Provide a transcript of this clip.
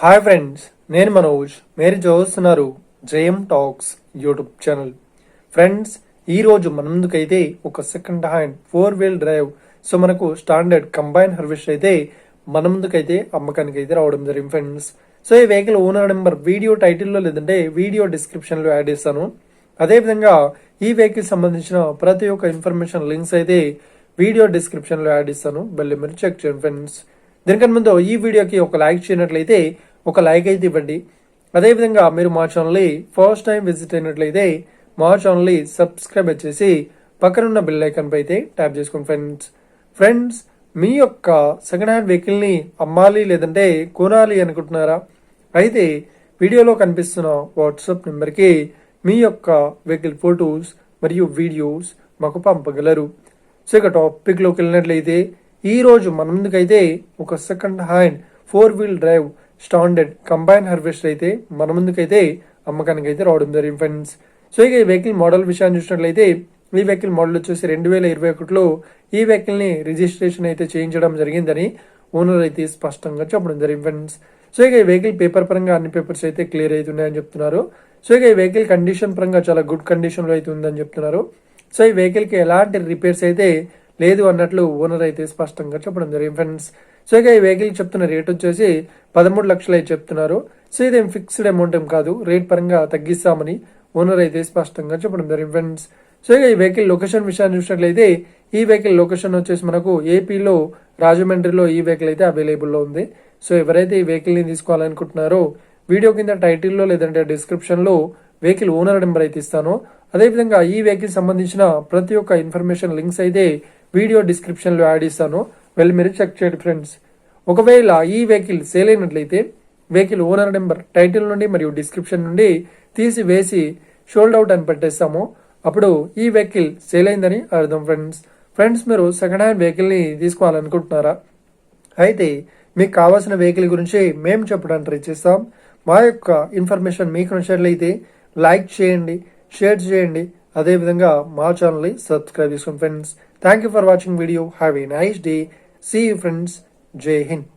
Hi friends, నేను మనోజ్. మీరు చూస్తున్నారు JM talks YouTube channel. Friends, ఈరోజు మన ముందుకైతే ఒక సెకండ్ హ్యాండ్ 4-wheel డ్రైవ్ మనకు స్టాండర్డ్ కంబైన్ హార్వెస్టర్ అయితే మన ముందుకైతే అమ్మకానికి అయితే రావడం జరిగింది ఫ్రెండ్స్. ఈ వెహికల్ ఓనర్ నెంబర్ వీడియో టైటిల్లో లేదంటే వీడియో డిస్క్రిప్షన్లో యాడ్ చేస్తాను. అదేవిధంగా ఈ వెహికల్ సంబంధించిన ప్రతి ఒక్క ఇన్ఫర్మేషన్ లింక్స్ అయితే వీడియో డిస్క్రిప్షన్లో యాడ్ ఇస్తాను. వెళ్ళి మీరు చెక్ చేయండి ఫ్రెండ్స్. దీనికన్నా ముందు ఈ వీడియోకి ఒక లైక్ చేయనట్లయితే ఒక లైక్ అయితే ఇవ్వండి. అదేవిధంగా మీరు మా ఛానల్ని ఫస్ట్ టైం విజిట్ అయినట్లయితే మా ఛానల్ని సబ్స్క్రైబ్ చేసి పక్కనున్న బెల్ ఐకాన్ పై అయితే ట్యాప్ చేసుకోండి ఫ్రెండ్స్. మీ యొక్క సెకండ్ హ్యాండ్ వెహికల్ని అమ్మాలి లేదంటే కొనాలి అనుకుంటున్నారా? అయితే వీడియోలో కనిపిస్తున్న వాట్సాప్ నెంబర్కి మీ యొక్క వెహికల్ ఫొటోస్ మరియు వీడియోస్ మాకు పంపగలరు. ఇక టాపిక్లోకి వెళ్ళినట్లయితే ఈ రోజు మన ముందుకైతే ఒక second hand 4-wheel drive standard combine harvester అయితే మన ముందుకైతే అమ్మకానికి అయితే రావడం జరిగింది ఫ్రెండ్స్. ఇక ఈ వెహికల్ మోడల్ విషయాన్ని చూసినట్లయితే ఈ వెహికల్ మోడల్ వచ్చేసి 2021లో ఈ వెహికల్ ని రిజిస్ట్రేషన్ అయితే చేయించడం జరిగిందని ఓనర్ అయితే స్పష్టంగా చెప్పడం జరిగింది ఫ్రెండ్స్. ఇక ఈ వెహికల్ పేపర్ పరంగా అన్ని పేపర్స్ అయితే క్లియర్ అవుతున్నాయని చెప్తున్నారు. ఇక ఈ వెహికల్ కండిషన్ పరంగా చాలా గుడ్ కండిషన్ లో అయితే ఉందని చెప్తున్నారు. ఈ వెహికల్ కి ఎలాంటి రిపేర్స్ అయితే లేదు అన్నట్లు ఓనర్ అయితే స్పష్టంగా చెప్పడం జరిగింది ఫ్రెండ్స్. ఇక ఈ వెహికల్ చెప్తున్న రేట్ వచ్చేసి 13 లక్షలు అయితే చెప్తున్నారు. ఇదేం ఫిక్స్డ్ అమౌంట్ ఏం కాదు, రేట్ పరంగా తగ్గిస్తామని ఓనర్ అయితే స్పష్టంగా చెప్పడం జరిగింది ఫ్రెండ్స్. ఇక ఈ వెహికల్ లొకేషన్ విషయాన్ని చూసినట్లయితే ఈ వెహికల్ లొకేషన్ వచ్చేసి మనకు ఏపీలో రాజమండ్రిలో ఈ వెహికల్ అయితే అవైలబుల్లో ఉంది. ఎవరైతే ఈ వెహికల్ ని తీసుకోవాలనుకుంటున్నారో వీడియో కింద టైటిల్లో లేదంటే డిస్క్రిప్షన్ లో వెహికల్ ఓనర్ నెంబర్ అయితే ఇస్తాను. అదేవిధంగా ఈ వెహికల్ సంబంధించిన ప్రతి ఒక్క ఇన్ఫర్మేషన్ లింక్స్ అయితే వీడియో డిస్క్రిప్షన్ లో యాడ్ ఇస్తాను. వెళ్ళి మీరు చెక్ చేయండి ఫ్రెండ్స్. ఒకవేళ ఈ వెహికల్ సేల్ అయినట్లయితే వెహికల్ ఓనర్ నెంబర్ టైటిల్ నుండి మరియు డిస్క్రిప్షన్ నుండి తీసి వేసి షోల్డ్ అవుట్ అని పెట్టేస్తాము. అప్పుడు ఈ వెహికల్ సేల్ అయిందని అర్థం ఫ్రెండ్స్. మీరు సెకండ్ హ్యాండ్ వెహికల్ ని తీసుకోవాలనుకుంటున్నారా? అయితే మీకు కావాల్సిన వెహికల్ గురించి మేము చెప్పడానికి ట్రై చేస్తాం. మా యొక్క ఇన్ఫర్మేషన్ మీకు నచ్చినట్లయితే లైక్ చేయండి, షేర్ చేయండి. అదేవిధంగా మా ఛానల్ని సబ్స్క్రైబ్ చేసుకోండి friends. Thank you for watching video. Have a nice day. See you friends. జై హింద్.